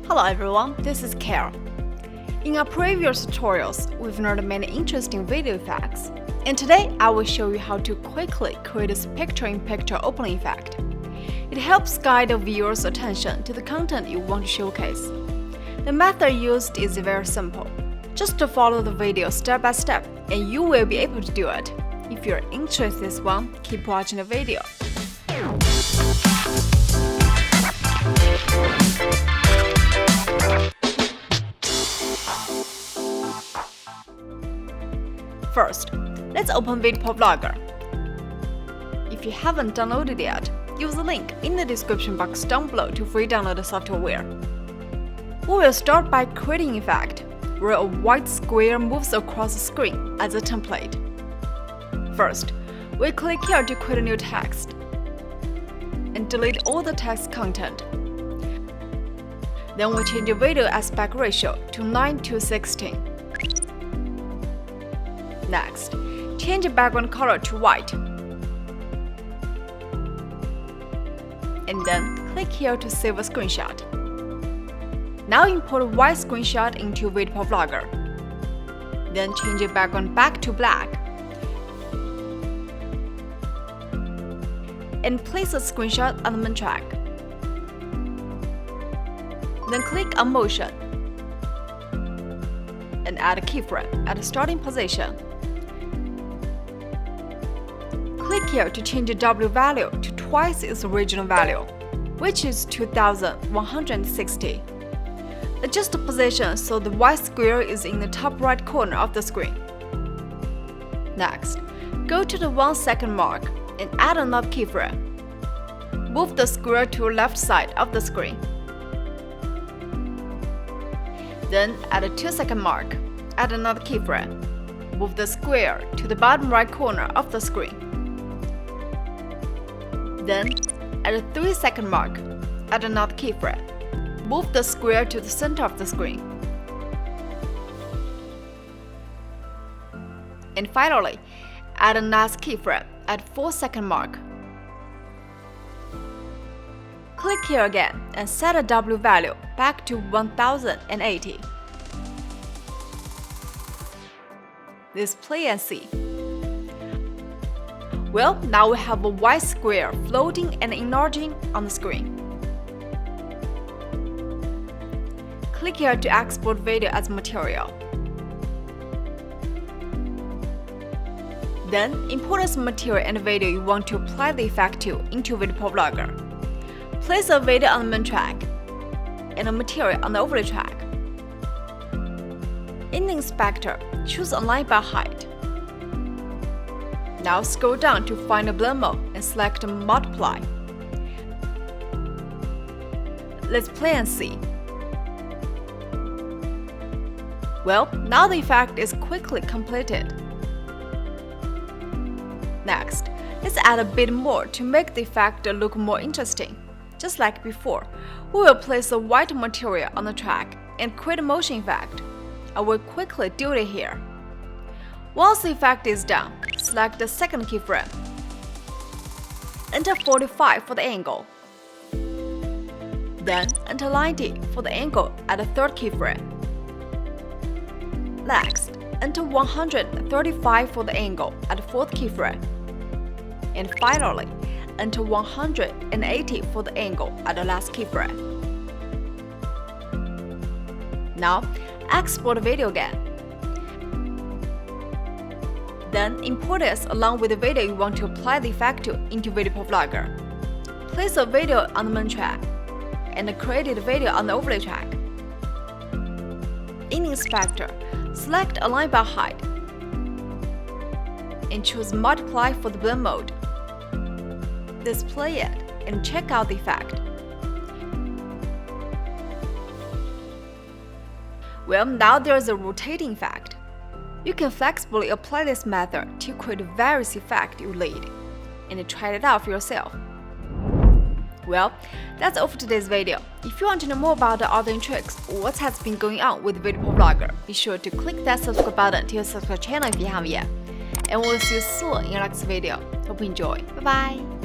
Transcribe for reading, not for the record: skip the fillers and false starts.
Hello everyone, this is Carol. In our previous tutorials, we've learned many interesting video effects, and today I will show you how to quickly create a picture-in-picture opening effect. It helps guide the viewer's attention to the content you want to showcase. The method used is very simple. Just to follow the video step by step, and you will be able to do it. If you're interested in this one, keep watching the video. First, let's open VideoProc Vlogger. If you haven't downloaded it yet, use the link in the description box down below to free download the software. We will start by creating an effect, where a white square moves across the screen as a template. First, we click here to create a new text and delete all the text content. Then we change the video aspect ratio to 9:16. Next, change the background color to white. And then click here to save a screenshot. Now import a white screenshot into VideoProc Vlogger. Then change the background back to black. And place a screenshot on the main track. Then click on Motion and add a keyframe at the starting position. Click here to change the W value to twice its original value, which is 2160. Adjust the position so the white square is in the top right corner of the screen. Next, go to the 1 second mark and add another keyframe. Move the square to the left side of the screen. Then, at the 2 second mark, add another keyframe. Move the square to the bottom right corner of the screen. Then, at the 3 second mark, add another keyframe. Move the square to the center of the screen. And finally, add a last keyframe at 4 second mark. Click here again and set a W value back to 1080. Let's play and see. Well, now we have a white square floating and enlarging on the screen. Click here to export video as material. Then, import this material and video you want to apply the effect to into VideoProc Vlogger. Place a video on the main track and a material on the overlay track. In the inspector, choose Align by Height. Now scroll down to find the blend mode and select Multiply. Let's play and see. Well, now the effect is quickly completed. Next, let's add a bit more to make the effect look more interesting. Just like before, we will place a white material on the track and create a motion effect. I will quickly do it here. Once the effect is done, select the second keyframe. Enter 45 for the angle. Then enter 90 for the angle at the third keyframe. Next, enter 135 for the angle at the fourth keyframe. And finally, enter 180 for the angle at the last keyframe. Now, export the video again. Then import this along with the video you want to apply the effect to into VideoProc Vlogger. Place a video on the main track and create a video on the overlay track. In the inspector, select Align by Height and choose Multiply for the blend mode. Let's play it and check out the effect. Well, now there's a rotating effect. You can flexibly apply this method to create various effects you need, and try it out for yourself. Well, that's all for today's video. If you want to know more about the other tricks or what has been going on with VideoProc Vlogger, be sure to click that subscribe button to subscribe channel if you haven't yet. And we'll see you soon in the next video. Hope you enjoy. Bye bye!